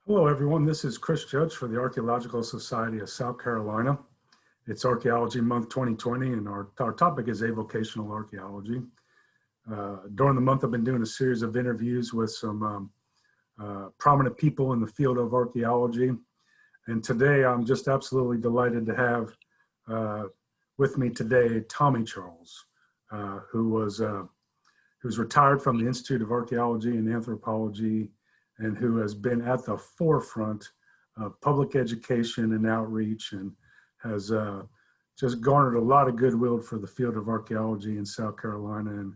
Hello, everyone. This is Chris Judge for the Archaeological Society of South Carolina. It's Archaeology Month 2020, and our topic is avocational archaeology. During the month, I've been doing a series of interviews with some prominent people in the field of archaeology. And today, I'm just absolutely delighted to have with me today Tommy Charles, who's retired from the Institute of Archaeology and Anthropology, and who has been at the forefront of public education and outreach, and has just garnered a lot of goodwill for the field of archaeology in South Carolina. And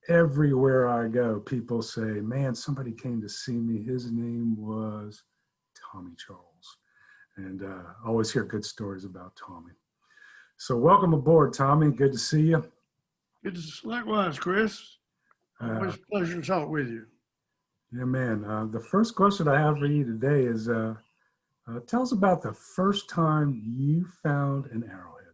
everywhere I go, people say, man, somebody came to see me. His name was Tommy Charles. And I always hear good stories about Tommy. So welcome aboard, Tommy. Good to see you. Good to likewise, Chris. Always a pleasure to talk with you. Yeah, man. The first question I have for you today is, tell us about the first time you found an arrowhead.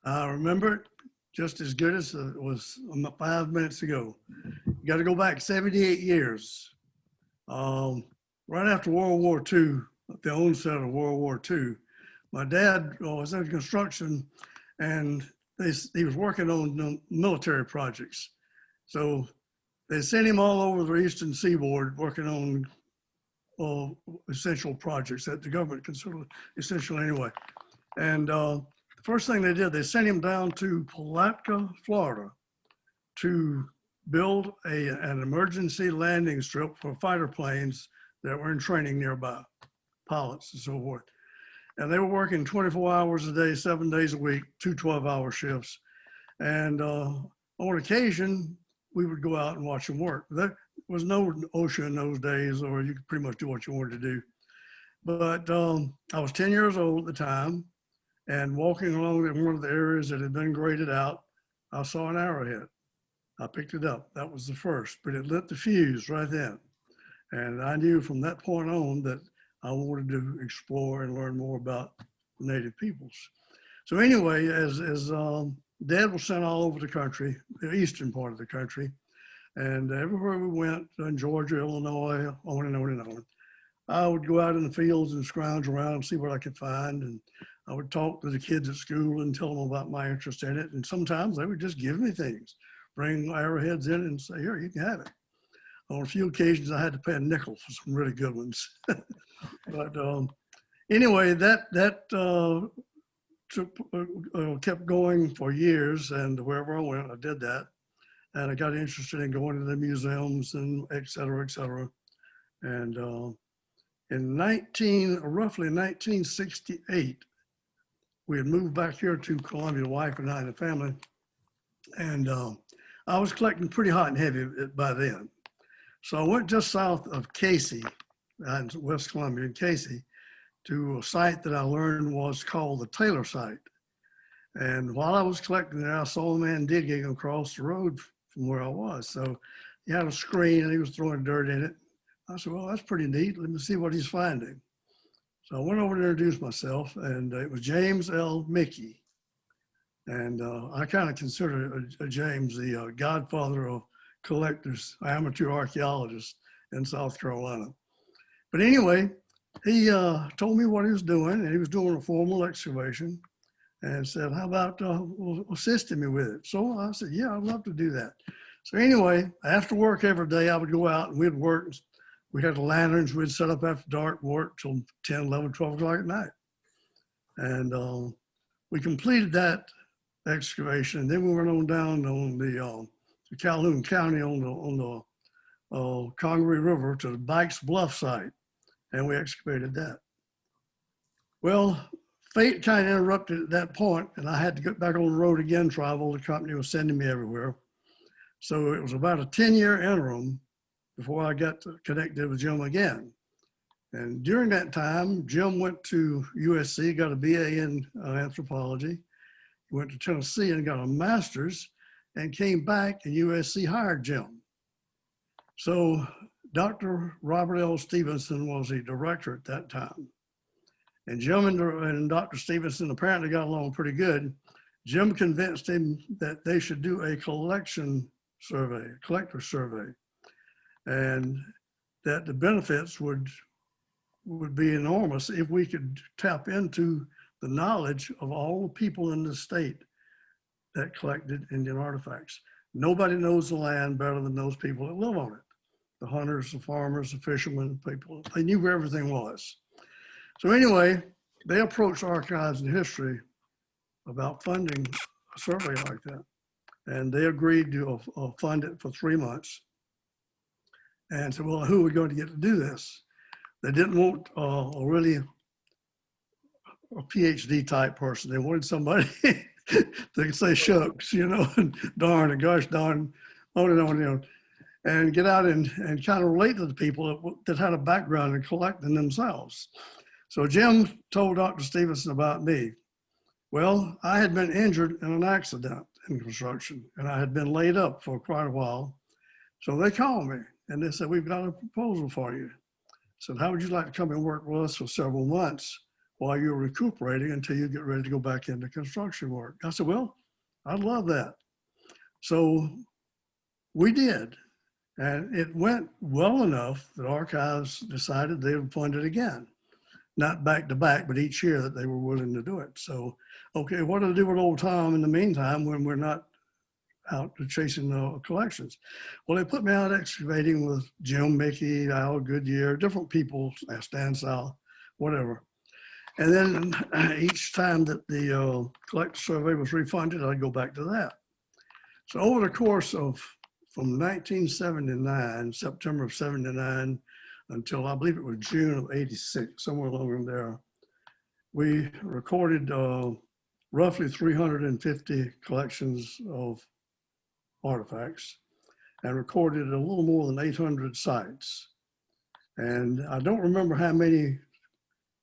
I remember it just as good as it was 5 minutes ago. You got to go back 78 years. Right after World War II, at the onset of World War II, my dad was in construction, and he was working on military projects. So they sent him all over the eastern seaboard working on essential projects that the government considered essential anyway. And the first thing they did, they sent him down to Palatka, Florida, to build an emergency landing strip for fighter planes that were in training nearby, pilots and so forth. And they were working 24 hours a day, 7 days a week, 2 12-hour shifts. And on occasion, we would go out and watch them work. There was no OSHA in those days, or you could pretty much do what you wanted to do. But I was 10 years old at the time, and walking along in one of the areas that had been graded out, I saw an arrowhead. I picked it up. That was the first, but it lit the fuse right then. And I knew from that point on that I wanted to explore and learn more about Native peoples. So anyway, as Dad was sent all over the country, the eastern part of the country, and everywhere we went, in Georgia, Illinois, on and on and on, I would go out in the fields and scrounge around and see what I could find. And I would talk to the kids at school and tell them about my interest in it. And sometimes they would just give me things, bring arrowheads in and say, here, you can have it. On a few occasions, I had to pay a nickel for some really good ones. But anyway, that kept going for years, and wherever I went, I did that. And I got interested in going to the museums and et cetera, et cetera. And in roughly 1968, we had moved back here to Columbia, the wife and I and the family. And I was collecting pretty hot and heavy by then. So I went just south of Casey, in West Columbia, in Casey, to a site that I learned was called the Taylor site. And while I was collecting there, I saw a man digging across the road from where I was. So he had a screen and he was throwing dirt in it. I said, well, that's pretty neat. Let me see what he's finding. So I went over to introduce myself, and it was James L. Mickey. And I kind of consider James the godfather of collectors, amateur archaeologists in South Carolina. But anyway, he told me what he was doing, and he was doing a formal excavation, and said, how about assisting me with it? So I said, yeah, I'd love to do that. So anyway, after work every day, I would go out and we'd work. We had the lanterns we'd set up after dark, work till 10, 11, 12 o'clock at night. And we completed that excavation. And then we went on down on the Calhoun County on the Congaree River to the Bikes Bluff site, and we excavated that. Well, fate kind of interrupted at that point, and I had to get back on the road again, travel. The company was sending me everywhere. So it was about a 10-year interim before I got connected with Jim again. And during that time, Jim went to USC, got a BA in anthropology. He went to Tennessee and got a master's, and came back, and USC hired Jim. So Dr. Robert L. Stevenson was the director at that time. And Jim and Dr. Stevenson apparently got along pretty good. Jim convinced him that they should do a collector survey, and that the benefits would would be enormous if we could tap into the knowledge of all the people in the state that collected Indian artifacts. Nobody knows the land better than those people that live on it. The hunters, the farmers, the fishermen, people, they knew where everything was. So anyway, they approached Archives and History about funding a survey like that. And they agreed to fund it for 3 months. And said, well, who are we going to get to do this? They didn't want a PhD type person. They wanted somebody that could say shucks, you know, and darn and gosh darn, on and on, you know, and get out and kind of relate to the people that had a background in collecting themselves. So Jim told Dr. Stevenson about me. Well, I had been injured in an accident in construction, and I had been laid up for quite a while. So they called me and they said, we've got a proposal for you. I said, how would you like to come and work with us for several months while you're recuperating until you get ready to go back into construction work? I said, well, I'd love that. So we did. And it went well enough that Archives decided they would fund it again. Not back to back, but each year that they were willing to do it. So, okay, what do I do with old Tom in the meantime when we're not out chasing collections? Well, they put me out excavating with Jim, Mickey, Al Goodyear, different people, Stan Sal, whatever. And then each time that the collector survey was refunded, I'd go back to that. So over the course of from 1979, September of 79, until I believe it was June of 86, somewhere along in there, we recorded roughly 350 collections of artifacts and recorded a little more than 800 sites. And I don't remember how many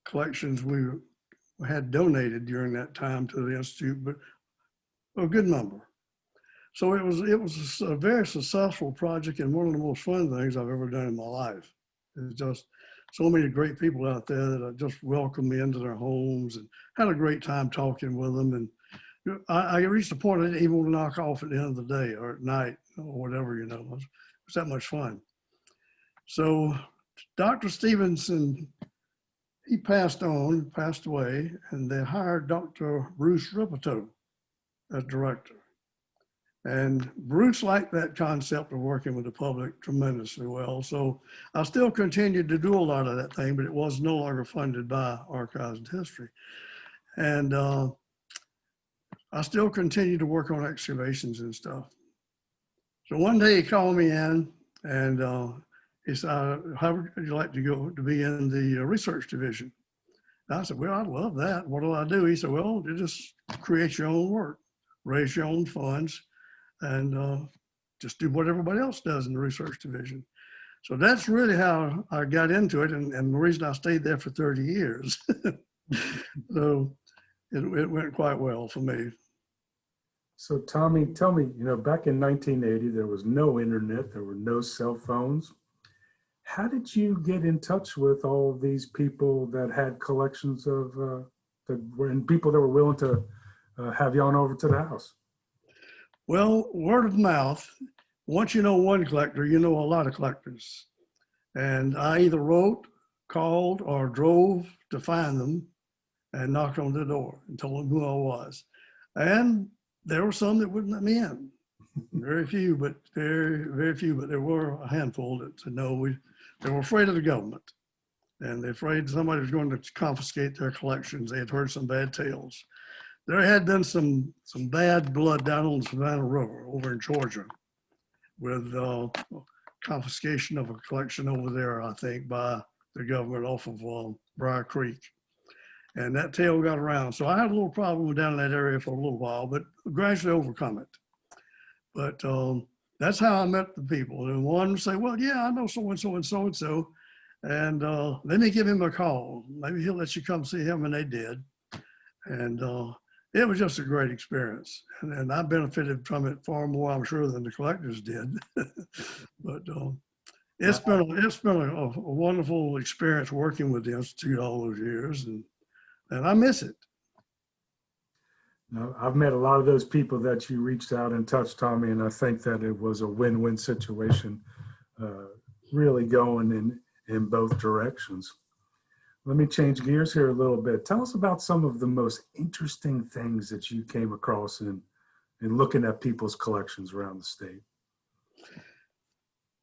collections we had donated during that time to the Institute, but a good number. So it was a very successful project and one of the most fun things I've ever done in my life. It's just so many great people out there that just welcomed me into their homes and had a great time talking with them. And I reached a point I didn't even want to knock off at the end of the day or at night or whatever, you know. It was that much fun. So Dr. Stevenson, he passed away, and they hired Dr. Bruce Ripetoe as director. And Bruce liked that concept of working with the public tremendously well. So I still continued to do a lot of that thing, but it was no longer funded by Archives and History. And I still continued to work on excavations and stuff. So one day he called me in and he said, how would you like to go to be in the research division? And I said, well, I'd love that. What do I do? He said, well, you just create your own work, raise your own funds, and just do what everybody else does in the research division. So that's really how I got into it, and the reason I stayed there for 30 years. So it went quite well for me. So Tommy, tell me, you know, back in 1980, there was no internet, there were no cell phones. How did you get in touch with all of these people that had collections of, and people that were willing to have you on over to the house? Well, word of mouth. Once you know one collector, you know a lot of collectors. And I either wrote, called, or drove to find them and knocked on the door and told them who I was. And there were some that wouldn't let me in. Very few, but very few, but there were a handful that said no. They were afraid of the government, and they're afraid somebody was going to confiscate their collections. They had heard some bad tales. There had been some bad blood down on the Savannah River over in Georgia with confiscation of a collection over there, I think, by the government off of Briar Creek. And that tale got around. So I had a little problem down in that area for a little while, but gradually overcome it. But that's how I met the people. And one would say, well, yeah, I know so-and-so and so-and-so. And let me give him a call. Maybe he'll let you come see him. And they did. And it was just a great experience. And I benefited from it far more, I'm sure, than the collectors did. But it's been a wonderful experience working with the Institute all those years. And I miss it. Now, I've met a lot of those people that you reached out and touched, Tommy, and I think that it was a win-win situation, really going in both directions. Let me change gears here a little bit. Tell us about some of the most interesting things that you came across in looking at people's collections around the state.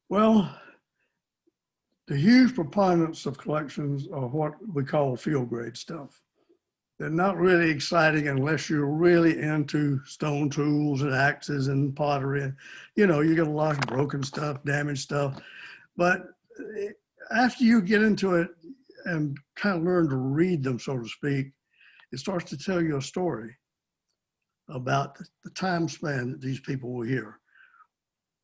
Well, the huge preponderance of collections are what we call field grade stuff. They're not really exciting unless you're really into stone tools and axes and pottery. And, you know, you get a lot of broken stuff, damaged stuff. But after you get into it and kind of learn to read them, so to speak, it starts to tell you a story about the time span that these people were here,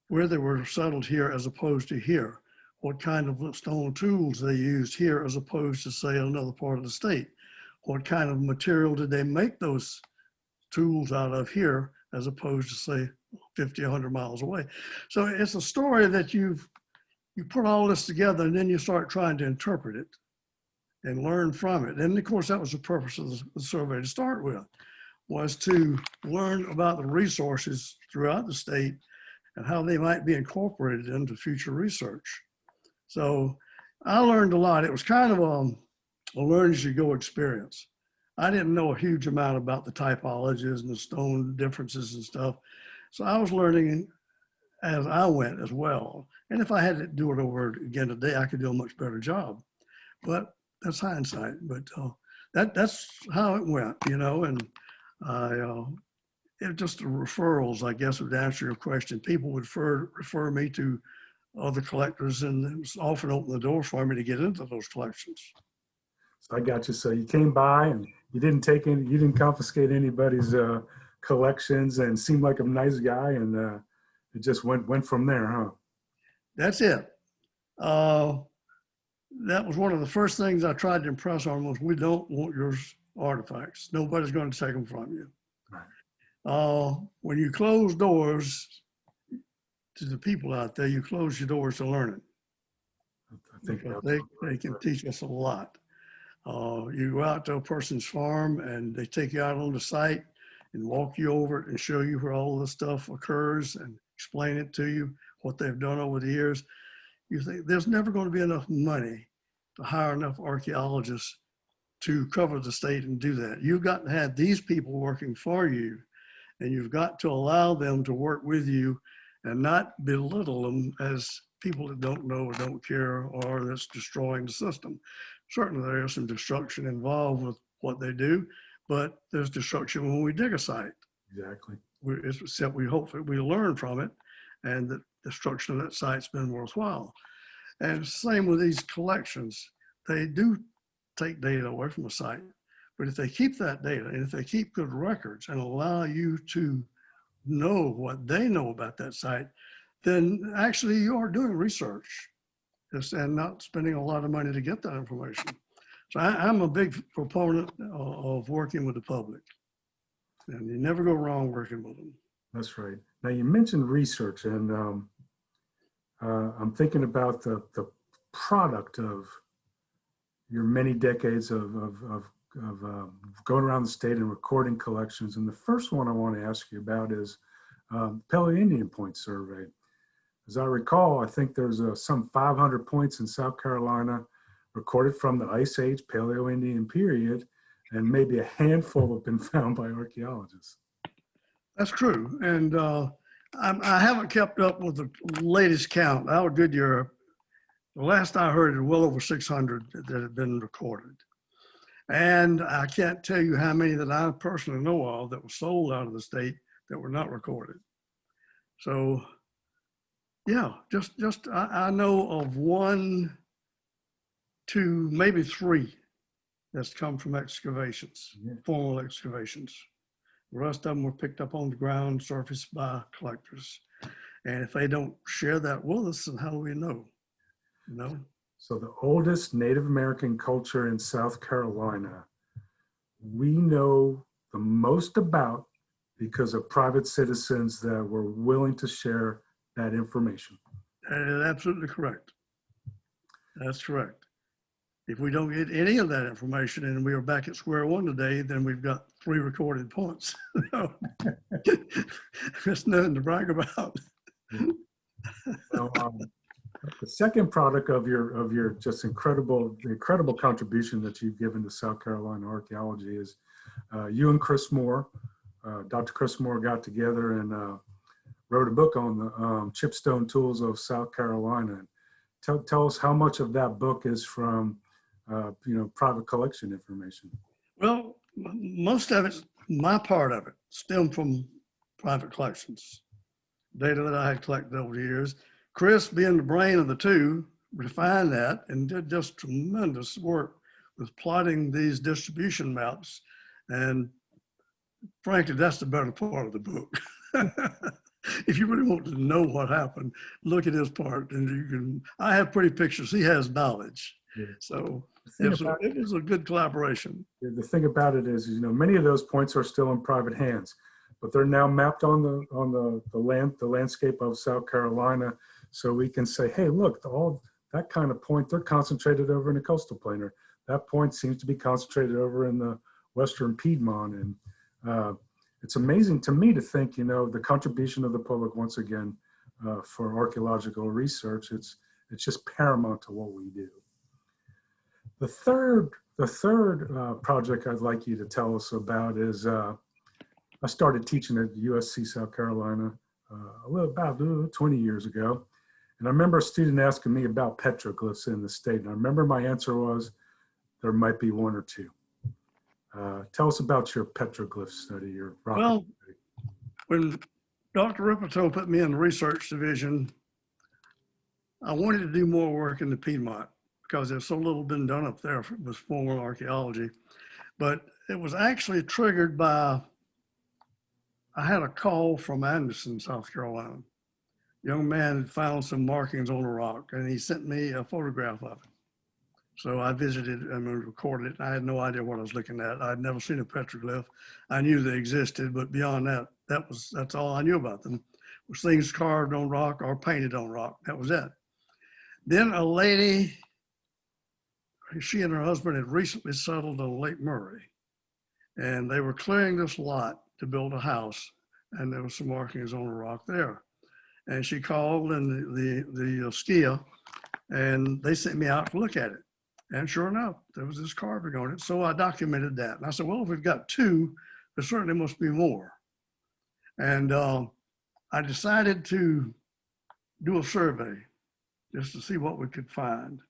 where they were settled here as opposed to here, what kind of stone tools they used here as opposed to, say, another part of the state. What kind of material did they make those tools out of here as opposed to, say, 50, 100 miles away? So it's a story that you put all this together and then you start trying to interpret it and learn from it. And of course, that was the purpose of the survey to start with, was to learn about the resources throughout the state and how they might be incorporated into future research. So I learned a lot. It was kind of a learn as you go experience. I didn't know a huge amount about the typologies and the stone differences and stuff. So I was learning as I went as well. And if I had to do it over again today, I could do a much better job. But that's hindsight. But that's how it went, you know. And it just the referrals, I guess, would answer your question. People would refer me to other collectors, and it was often open the door for me to get into those collections. So I got you. So you came by and you didn't you didn't confiscate anybody's collections, and seemed like a nice guy, and it just went from there, huh? That's it. That was one of the first things I tried to impress on was we don't want your artifacts. Nobody's going to take them from you. Right. When you close doors to the people out there, you close your doors to learning. I think they can teach us a lot. You go out to a person's farm and they take you out on the site and walk you over it and show you where all this stuff occurs and explain it to you, what they've done over the years. You think there's never going to be enough money to hire enough archaeologists to cover the state and do that. You've got to have these people working for you, and you've got to allow them to work with you and not belittle them as people that don't know or don't care or that's destroying the system. Certainly there is some destruction involved with what they do, but there's destruction when we dig a site. Exactly. Except we hope that we learn from it and that destruction of that site's been worthwhile. And same with these collections. They do take data away from a site, but if they keep that data and if they keep good records and allow you to know what they know about that site, then actually you are doing research and not spending a lot of money to get that information. So I'm a big proponent of working with the public, and you never go wrong working with them. That's right. Now you mentioned research, and I'm thinking about the product of your many decades of going around the state and recording collections. And the first one I want to ask you about is Pele Indian Point Survey. As I recall, I think there's some 500 points in South Carolina recorded from the Ice Age, Paleo-Indian period, and maybe a handful have been found by archaeologists. That's true. And I haven't kept up with the latest count. Our Goodyear, the last I heard, it well over 600 that have been recorded. And I can't tell you how many that I personally know of that were sold out of the state that were not recorded. So yeah, I know of 1, 2, maybe 3 that's come from excavations, formal excavations. The rest of them were picked up on the ground surface by collectors. And if they don't share that with us, then how do we know? You know? So the oldest Native American culture in South Carolina, we know the most about because of private citizens that were willing to share that information. That is absolutely correct. That's correct. If we don't get any of that information and we are back at square one today, then we've got 3 recorded points. There's nothing to brag about. So, The second product of your just incredible contribution that you've given to South Carolina archaeology is you and Chris Moore, Dr. Chris Moore, got together and wrote a book on the Chipstone tools of South Carolina. Tell us how much of that book is from private collection information. Well, most of it, my part of it, stemmed from private collections, data that I had collected over the years. Chris, being the brain of the two, refined that and did just tremendous work with plotting these distribution maps. And frankly, that's the better part of the book. If you really want to know what happened, look at his part, and you can. I have pretty pictures. He has knowledge, yeah. So it was a good collaboration. The thing about it is, many of those points are still in private hands, but they're now mapped on the landscape of South Carolina, so we can say, hey, look, all that kind of point, they're concentrated over in the coastal plain, or that point seems to be concentrated over in the Western Piedmont, and it's amazing to me to think, the contribution of the public once again for archaeological research. It's just paramount to what we do. The third project I'd like you to tell us about is I started teaching at USC South Carolina about 20 years ago, and I remember a student asking me about petroglyphs in the state, and I remember my answer was there might be one or two. Tell us about your petroglyph study, your rock study. When Dr. Ripito put me in the research division, I wanted to do more work in the Piedmont because there's so little been done up there with formal archaeology. But it was actually triggered by, I had a call from Anderson, South Carolina. A young man had found some markings on a rock, and he sent me a photograph of it. So I visited and recorded it. I had no idea what I was looking at. I'd never seen a petroglyph. I knew they existed, but beyond that, that's all I knew about them. Was things carved on rock or painted on rock. That was it. Then a lady, she and her husband had recently settled on Lake Murray, and they were clearing this lot to build a house, and there were some markings on a rock there. And she called in the SCIA, and they sent me out to look at it. And sure enough, there was this carving on it. So I documented that. And I said, well, if we've got two, there certainly must be more. And I decided to do a survey just to see what we could find.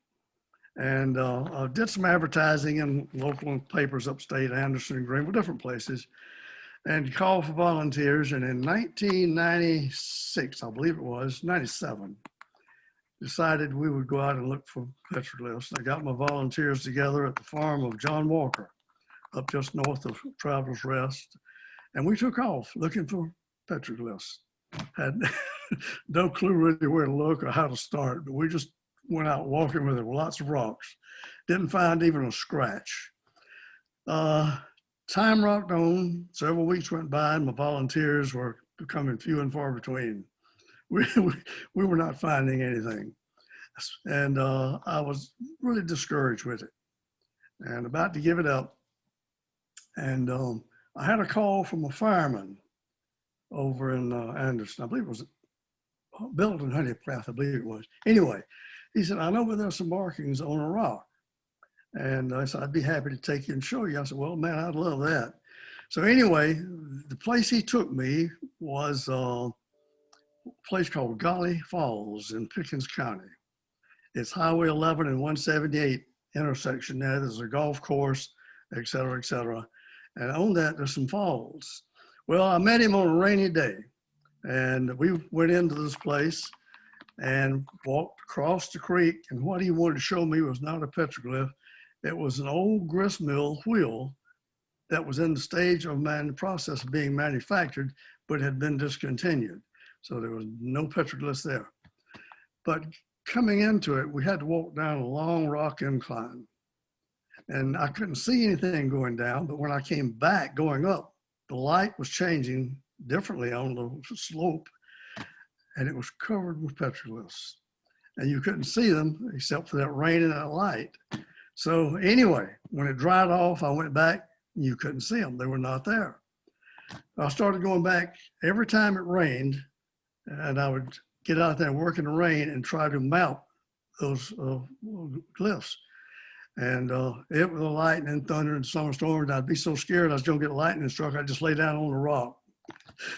And I did some advertising in local papers upstate, Anderson, Greenville, different places, and called for volunteers. And in 1996, I believe it was, 97, decided we would go out and look for petroglyphs. I got my volunteers together at the farm of John Walker, up just north of Travelers Rest. And we took off looking for petroglyphs. Had no clue really where to look or how to start, but we just went out walking with lots of rocks. Didn't find even a scratch. Time rocked on, several weeks went by, and my volunteers were becoming few and far between. We were not finding anything. And I was really discouraged with it and about to give it up. And I had a call from a fireman over in Anderson. I believe it was Building Honeycraft, I believe it was. Anyway, he said, I know where there's some markings on a rock. And I said, I'd be happy to take you and show you. I said, well, man, I'd love that. So anyway, the place he took me was place called Golly Falls in Pickens County. It's Highway 11 and 178 intersection there. There's a golf course, et cetera, et cetera. And on that, there's some falls. Well, I met him on a rainy day, and we went into this place and walked across the creek. And what he wanted to show me was not a petroglyph. It was an old grist mill wheel that was in the stage of process of being manufactured, but had been discontinued. So there was no petroglyphs there. But coming into it, we had to walk down a long rock incline. And I couldn't see anything going down, but when I came back going up, the light was changing differently on the slope, and it was covered with petroglyphs. And you couldn't see them except for that rain and that light. So anyway, when it dried off, I went back, and you couldn't see them. They were not there. I started going back every time it rained, and I would get out there and work in the rain and try to mount those glyphs. And it was a lightning, thunder, and thunderstorm. And I'd be so scared I was going to get a lightning struck. I'd just lay down on the rock.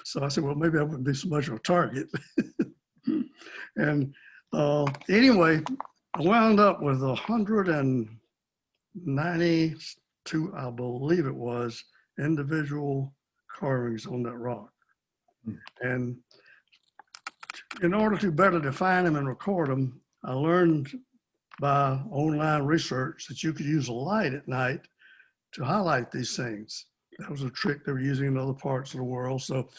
So I said, well, maybe I wouldn't be so much of a target. And anyway, I wound up with 192, I believe it was, individual carvings on that rock. And in order to better define them and record them, I learned by online research that you could use a light at night to highlight these things. That was a trick they were using in other parts of the world. So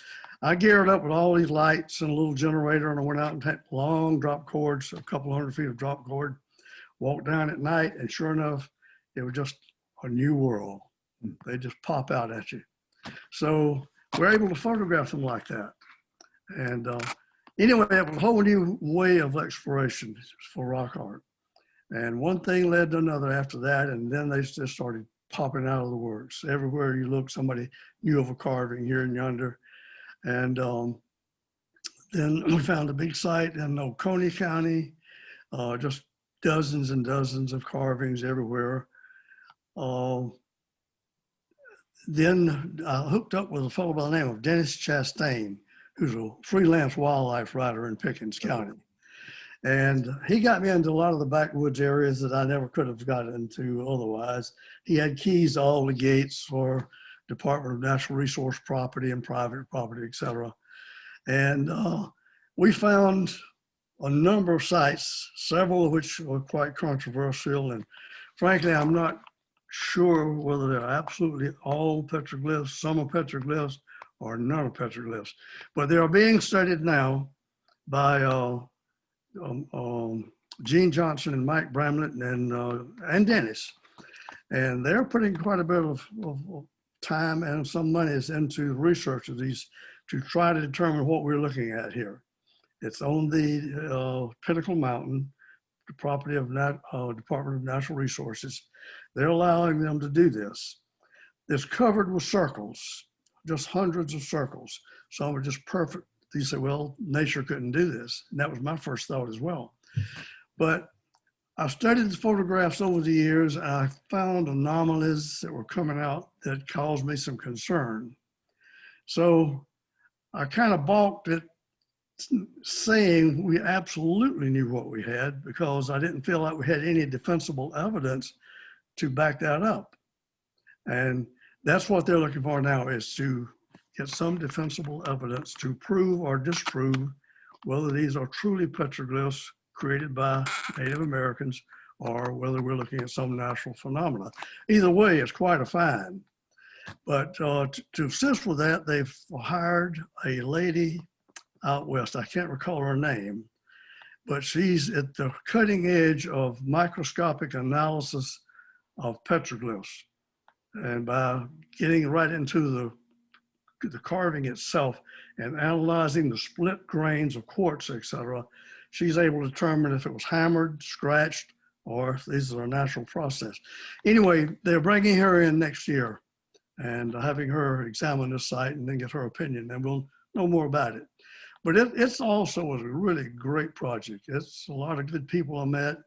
I geared up with all these lights and a little generator, and I went out and had long drop cords, a couple hundred feet of drop cord, walked down at night, and sure enough, it was just a new world. They just pop out at you. So we're able to photograph them like that. And anyway, it was a whole new way of exploration for rock art. And one thing led to another after that, and then they just started popping out of the works. Everywhere you look, somebody knew of a carving here and yonder. And then we found a big site in Oconee County, just dozens and dozens of carvings everywhere. Then I hooked up with a fellow by the name of Dennis Chastain, who's a freelance wildlife writer in Pickens County. And he got me into a lot of the backwoods areas that I never could have gotten into otherwise. He had keys to all the gates for Department of Natural Resource property and private property, et cetera. And we found a number of sites, several of which were quite controversial. And frankly, I'm not sure whether they're absolutely all petroglyphs, some are petroglyphs, or none are petroglyphs. But they are being studied now by Gene Johnson and Mike Bramlett and Dennis. And they're putting quite a bit of time and some monies into the research of these to try to determine what we're looking at here. It's on the Pinnacle Mountain, the property of Department of Natural Resources. They're allowing them to do this. It's covered with circles, just hundreds of circles. Some are just perfect. You say, well, nature couldn't do this. And that was my first thought as well. But I studied the photographs over the years. And I found anomalies that were coming out that caused me some concern. So I kind of balked at saying we absolutely knew what we had because I didn't feel like we had any defensible evidence to back that up. And that's what they're looking for now, is to get some defensible evidence to prove or disprove whether these are truly petroglyphs created by Native Americans or whether we're looking at some natural phenomena. Either way, it's quite a find. But to assist with that, they've hired a lady out west. I can't recall her name, but she's at the cutting edge of microscopic analysis of petroglyphs. And by getting right into the carving itself and analyzing the split grains of quartz, et cetera, she's able to determine if it was hammered, scratched, or if these are a natural process. Anyway, they're bringing her in next year and having her examine the site and then get her opinion, and we'll know more about it. But it's also a really great project. It's a lot of good people I met.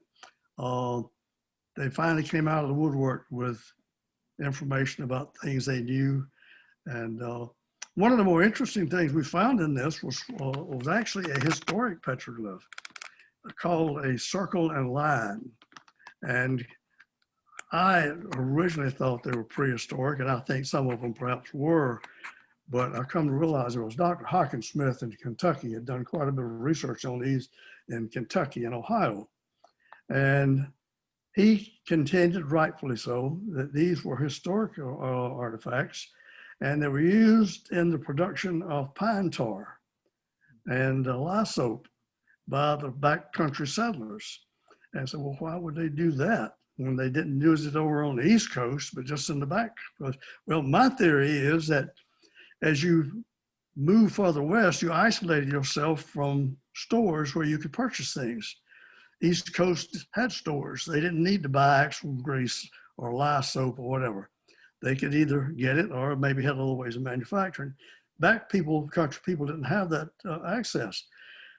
They finally came out of the woodwork with information about things they knew. And one of the more interesting things we found in this was actually a historic petroglyph called a circle and line. And I originally thought they were prehistoric, and I think some of them perhaps were, but I come to realize it was Dr. Hawkinsmith in Kentucky had done quite a bit of research on these in Kentucky and Ohio. And he contended, rightfully so, that these were historic artifacts, and they were used in the production of pine tar and lye soap by the backcountry settlers. And so, well, why would they do that when they didn't use it over on the East Coast, but just in the back? Well, my theory is that as you move further west, you isolated yourself from stores where you could purchase things. East Coast had stores. They didn't need to buy actual grease or lye soap or whatever. They could either get it or maybe had other ways of manufacturing. Country people didn't have that access.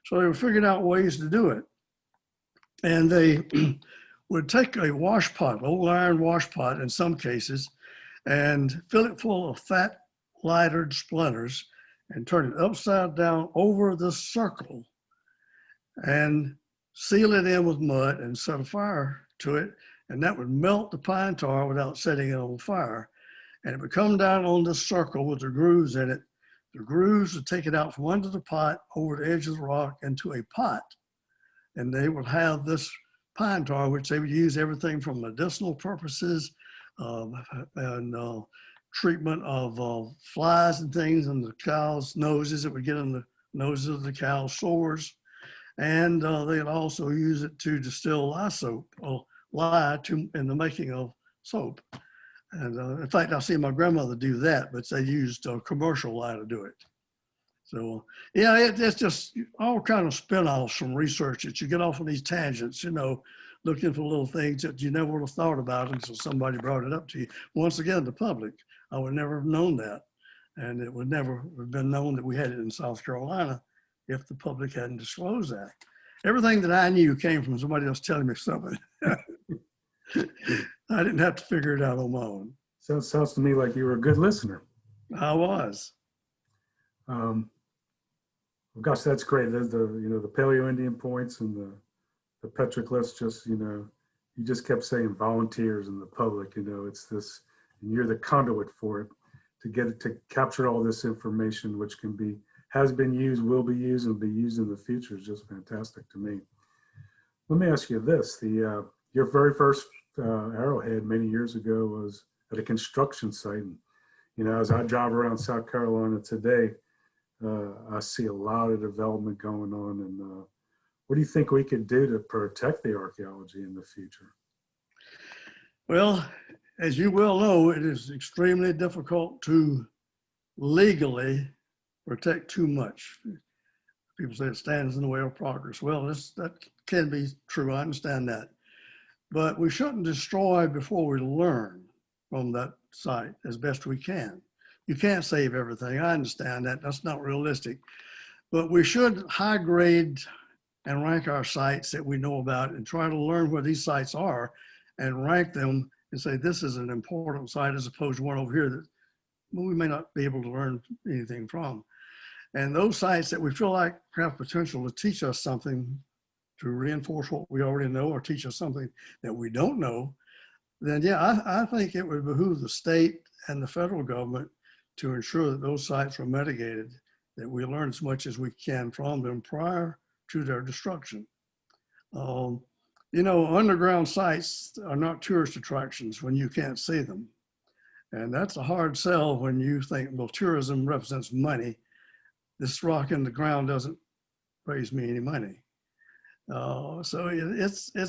So they were figuring out ways to do it. And they would take a wash pot, old iron wash pot in some cases, and fill it full of fat lightered splinters and turn it upside down over the circle and seal it in with mud and set a fire to it. And that would melt the pine tar without setting it on fire. And it would come down on this circle with the grooves in it. The grooves would take it out from under the pot over the edge of the rock into a pot. And they would have this pine tar, which they would use everything from medicinal purposes and treatment of flies and things in the cow's noses. It would get in the noses of the cow's sores. And they'd also use it to distill lye soap, or lye in the making of soap. And in fact, I see my grandmother do that, but they used commercial lye to do it. So yeah, it's just all kind of spin-offs from research that you get off on these tangents, you know, looking for little things that you never would have thought about until somebody brought it up to you. Once again, the public, I would never have known that. And it would never have been known that we had it in South Carolina if the public hadn't disclosed that. Everything that I knew came from somebody else telling me something. I didn't have to figure it out on my own. Sounds to me like you were a good listener. I was. Well, gosh, that's great. There's the Paleo Indian points and the Petroglyphs. Just you just kept saying volunteers and the public. It's this, and you're the conduit for it to get it to capture all this information, which has been used, will be used, and be used in the future. Is just fantastic to me. Let me ask you this: your very first arrowhead many years ago was at a construction site. And, as I drive around South Carolina today, I see a lot of development going on. And what do you think we could do to protect the archaeology in the future? Well, as you well know, it is extremely difficult to legally protect too much. People say it stands in the way of progress. Well, that can be true. I understand that. But we shouldn't destroy before we learn from that site as best we can. You can't save everything. I understand that. That's not realistic. But we should high grade and rank our sites that we know about and try to learn where these sites are and rank them and say, this is an important site as opposed to one over here that we may not be able to learn anything from. And those sites that we feel like have potential to teach us something, to reinforce what we already know or teach us something that we don't know, then yeah, I think it would behoove the state and the federal government to ensure that those sites are mitigated, that we learn as much as we can from them prior to their destruction. Underground sites are not tourist attractions when you can't see them. And that's a hard sell when you think, well, tourism represents money. This rock in the ground doesn't raise me any money. So it's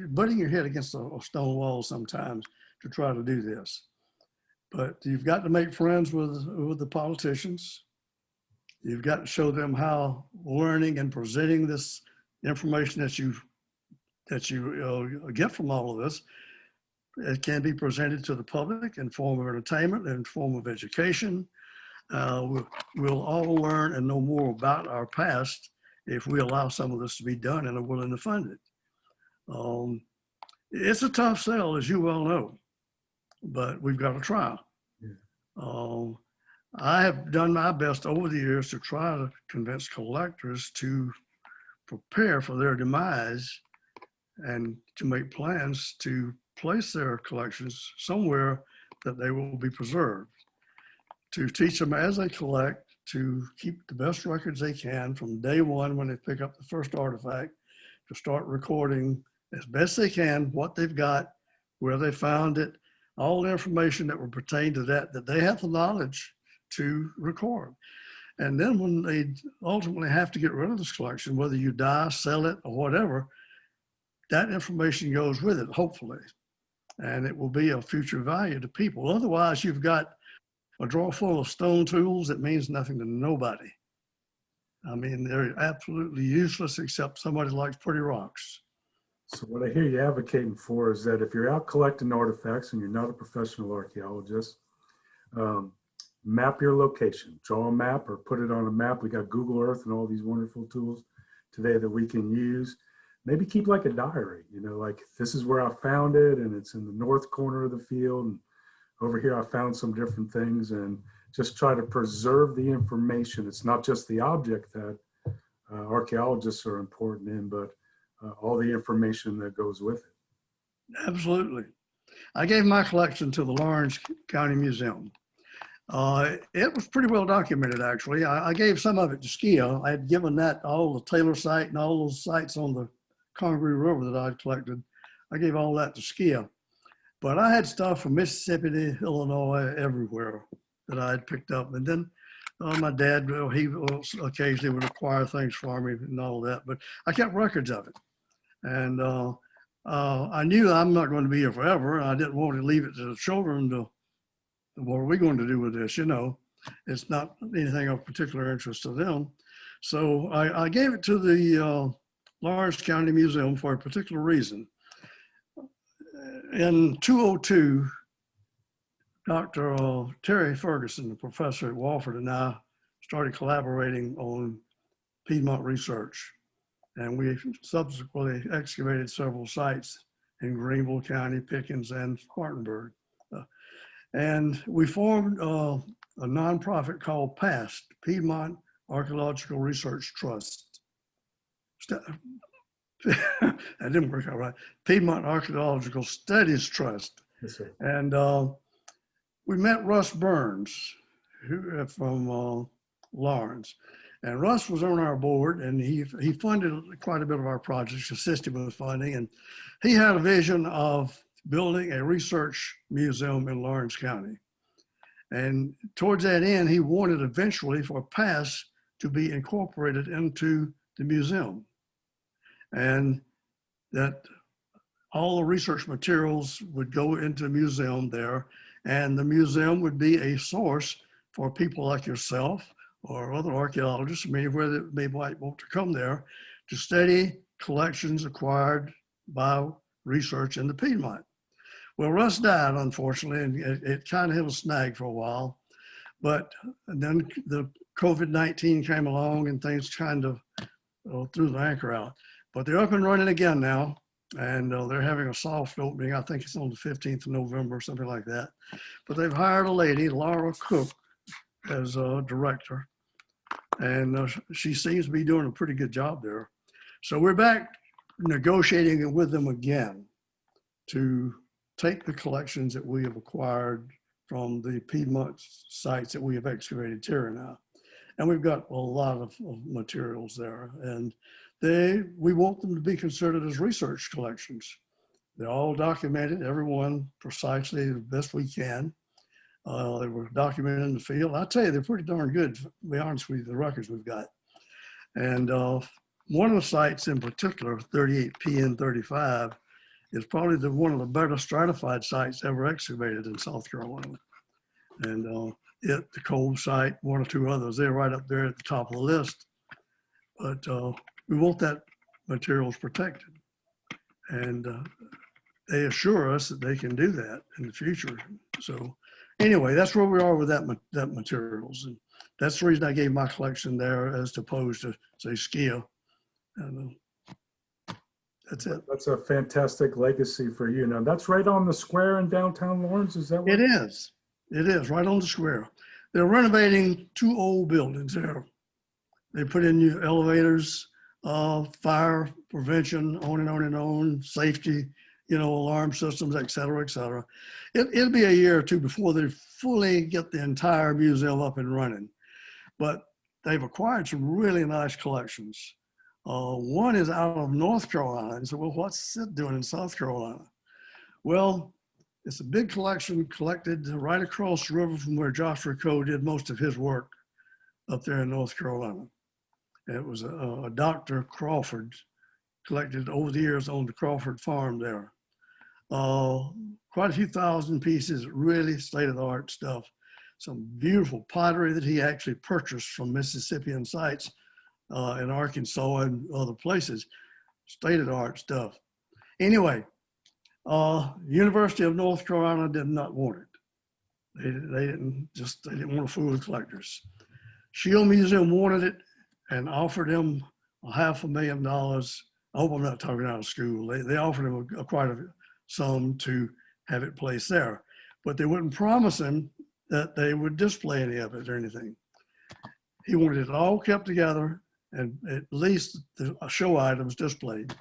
butting your head against a stone wall sometimes to try to do this. But you've got to make friends with the politicians. You've got to show them how learning and presenting this information that you get from all of this, it can be presented to the public in form of entertainment, in form of education. We'll all learn and know more about our past if we allow some of this to be done and are willing to fund it. It's a tough sell, as you well know, but we've got to try. Yeah. I have done my best over the years to try to convince collectors to prepare for their demise and to make plans to place their collections somewhere that they will be preserved, to teach them as they collect to keep the best records they can from day one when they pick up the first artifact, to start recording as best they can what they've got, where they found it, all the information that would pertain to that they have the knowledge to record. And then when they ultimately have to get rid of this collection, whether you die, sell it, or whatever, that information goes with it, hopefully. And it will be of future value to people. Otherwise, you've got a drawer full of stone tools that means nothing to nobody. I mean, they're absolutely useless except somebody likes pretty rocks. So what I hear you advocating for is that if you're out collecting artifacts and you're not a professional archaeologist, map your location, draw a map or put it on a map. We got Google Earth and all these wonderful tools today that we can use. Maybe keep like a diary, you know, like this is where I found it and it's in the north corner of the field. And over here, I found some different things, and just try to preserve the information. It's not just the object that archaeologists are important in, but all the information that goes with it. Absolutely. I gave my collection to the Lawrence County Museum. It was pretty well documented, actually. I gave some of it to SCIA. I had given that all the Taylor site and all those sites on the Congaree River that I'd collected. I gave all that to SCIA. But I had stuff from Mississippi to Illinois, everywhere that I had picked up. And then my dad, he occasionally would acquire things for me and all that, but I kept records of it. And I knew I'm not going to be here forever. And I didn't want to leave it to the children to, what are we going to do with this? You know, it's not anything of particular interest to them. So I gave it to the Lawrence County Museum for a particular reason. In 2002, Dr. Terry Ferguson, the professor at Wofford, and I started collaborating on Piedmont research. And we subsequently excavated several sites in Greenville County, Pickens, and Spartanburg. And we formed a nonprofit called PAST, Piedmont Archaeological Research Trust. That didn't work out right. Piedmont Archaeological Studies Trust. Yes, sir. And we met Russ Burns who, from Lawrence. And Russ was on our board, and he funded quite a bit of our projects, assisted with funding. And he had a vision of building a research museum in Lawrence County. And towards that end, he wanted eventually for PAST to be incorporated into the museum. And that all the research materials would go into the museum there, and the museum would be a source for people like yourself or other archaeologists, many where they might want to come there to study collections acquired by research in the Piedmont. Well, Russ died, unfortunately, and it kind of hit a snag for a while. But then the COVID-19 came along and things kind of threw the anchor out. But they're up and running again now, and they're having a soft opening. I think it's on the 15th of November, something like that. But they've hired a lady, Laura Cook, as a director, and she seems to be doing a pretty good job there. So we're back negotiating with them again to take the collections that we have acquired from the Piedmont sites that we have excavated here now. And we've got a lot of materials there, and we want them to be considered as research collections. They're all documented, everyone precisely the best we can. They were documented in the field. I tell you, they're pretty darn good, to be honest with you, the records we've got. And one of the sites in particular, 38PN35, is probably one of the better stratified sites ever excavated in South Carolina. And the Cove site, one or two others, they're right up there at the top of the list. But we want that materials protected. And they assure us that they can do that in the future. So anyway, that's where we are with that materials. And that's the reason I gave my collection there as opposed to, say, SCIA. And that's it. That's a fantastic legacy for you. Now, that's right on the square in downtown Lawrence, is that what? It is. It is, right on the square. They're renovating two old buildings there. They put in new elevators, fire prevention, on and on and on, safety, alarm systems, et cetera, et cetera. It'll be a year or two before they fully get the entire museum up and running. But they've acquired some really nice collections. One is out of North Carolina. And so, well, what's it doing in South Carolina? Well, it's a big collection collected right across the river from where Joshua Coe did most of his work up there in North Carolina. It was a Dr. Crawford collected over the years on the Crawford farm there. Quite a few thousand pieces, really state-of-the-art stuff. Some beautiful pottery that he actually purchased from Mississippian sites in Arkansas and other places. State-of-the-art stuff. Anyway, University of North Carolina did not want it. They didn't want to fool the collectors. Shield Museum wanted it and offered him $500,000. I hope I'm not talking out of school. They offered him quite a sum to have it placed there, but they wouldn't promise him that they would display any of it or anything. He wanted it all kept together and at least the show items displayed.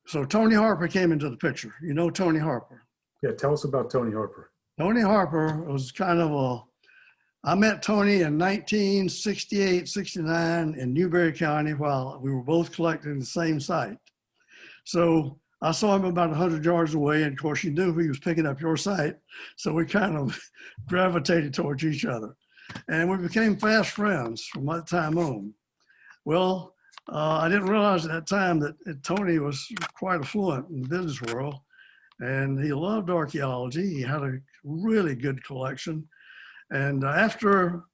So Tony Harper came into the picture. You know Tony Harper? Yeah, tell us about Tony Harper. Tony Harper was kind of I met Tony in 1968, 69 in Newberry County while we were both collecting the same site. So I saw him about 100 yards away, and of course he knew he was picking up your site, so we kind of gravitated towards each other. And we became fast friends from that time on. Well, I didn't realize at that time that Tony was quite affluent in the business world, and he loved archaeology. He had a really good collection. And after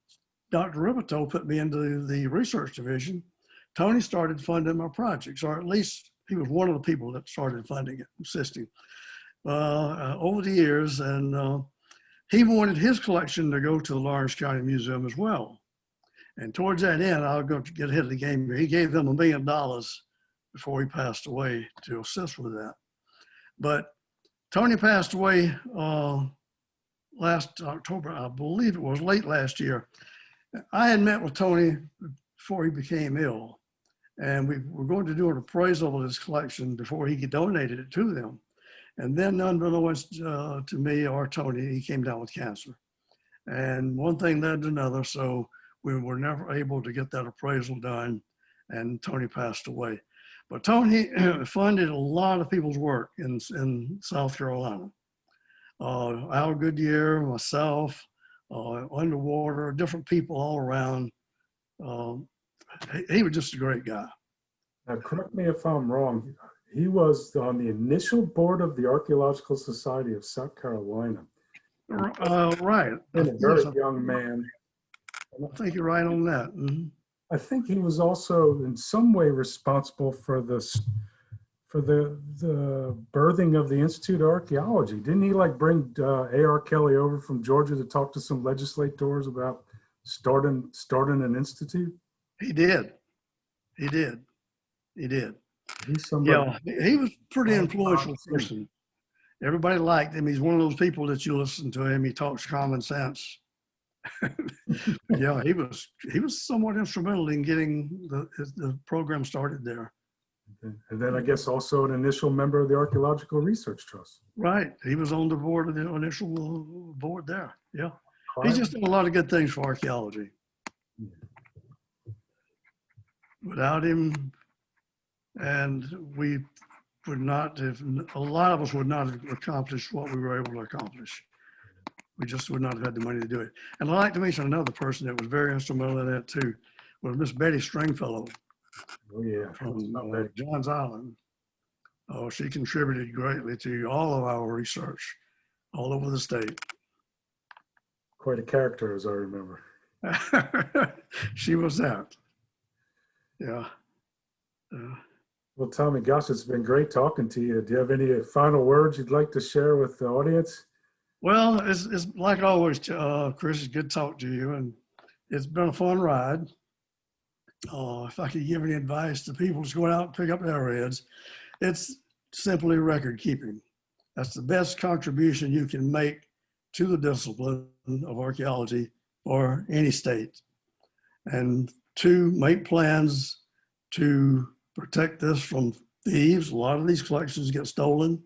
Dr. Ribito put me into the research division, Tony started funding my projects, or at least he was one of the people that started funding it, assisting over the years. And he wanted his collection to go to the Lawrence County Museum as well. And towards that end, I'll go to get ahead of the game here. He gave them $1 million before he passed away to assist with that. But Tony passed away last October, I believe it was late last year. I had met with Tony before he became ill, and we were going to do an appraisal of his collection before he donated it to them. And then unbeknownst to me or Tony, he came down with cancer. And one thing led to another, so we were never able to get that appraisal done, and Tony passed away. But Tony funded a lot of people's work in South Carolina. Al Goodyear, myself, Underwater, different people all around. He was just a great guy. Now, correct me if I'm wrong. He was on the initial board of the Archaeological Society of South Carolina. Right. And a very young man. I think you're right on that. Mm-hmm. I think he was also in some way responsible for the birthing of the Institute of Archaeology. Didn't he like bring A.R. Kelly over from Georgia to talk to some legislators about starting an institute? He did. He's somebody. Yeah, he was a pretty influential person. Everybody liked him. He's one of those people that you listen to him. He talks common sense. Yeah, he was somewhat instrumental in getting the program started there. And then I guess also an initial member of the Archaeological Research Trust. Right. He was on the board of the initial board there. Yeah. He's just done a lot of good things for archaeology. Without him, and we would not have, a lot of us would not have accomplished what we were able to accomplish. We just would not have had the money to do it. And I'd like to mention another person that was very instrumental in that too, was Miss Betty Stringfellow. Oh yeah, from Johns Island. Oh, she contributed greatly to all of our research all over the state. Quite a character, as I remember. She was that. Yeah. Well, Tommy, gosh, it's been great talking to you. Do you have any final words you'd like to share with the audience? Well, it's like always, Chris, it's good to talk to you, and it's been a fun ride. If I could give any advice to people who's going out and pick up arrowheads, it's simply record keeping. That's the best contribution you can make to the discipline of archaeology or any state. And two, make plans to protect this from thieves. A lot of these collections get stolen.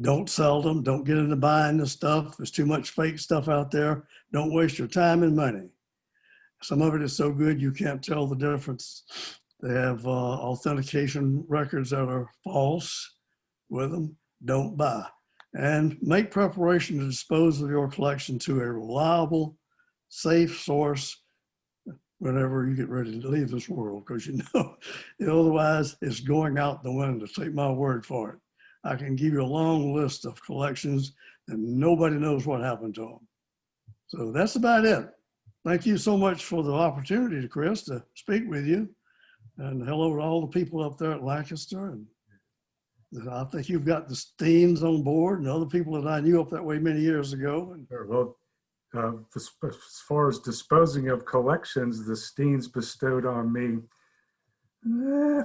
Don't sell them. Don't get into buying this stuff. There's too much fake stuff out there. Don't waste your time and money. Some of it is so good you can't tell the difference. They have authentication records that are false with them. Don't buy. And make preparation to dispose of your collection to a reliable, safe source whenever you get ready to leave this world, because you know, otherwise it's going out the window. Take my word for it. I can give you a long list of collections and nobody knows what happened to them. So that's about it. Thank you so much for the opportunity, Chris, to speak with you. And hello to all the people up there at Lancaster. And I think you've got the Steens on board and other people that I knew up that way many years ago. And Sure. Well, as far as disposing of collections, the Steens bestowed on me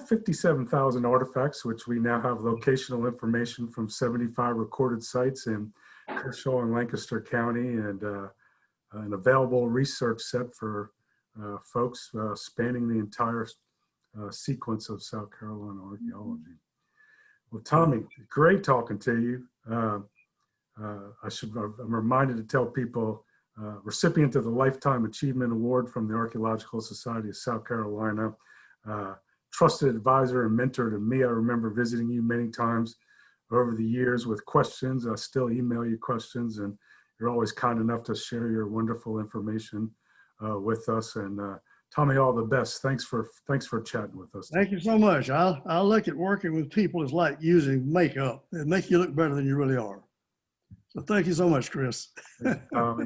57,000 artifacts, which we now have locational information from 75 recorded sites in Kershaw and Lancaster County, and an available research set for folks spanning the entire sequence of South Carolina archaeology. Well, Tommy, great talking to you. I'm reminded to tell people, recipient of the Lifetime Achievement Award from the Archaeological Society of South Carolina, trusted advisor and mentor to me. I remember visiting you many times over the years with questions. I still email you questions, and you're always kind enough to share your wonderful information with us. And Tommy, all the best. Thanks for chatting with us. Thank you so much. I look at working with people as like using makeup. It makes you look better than you really are. So thank you so much, Chris. Tommy.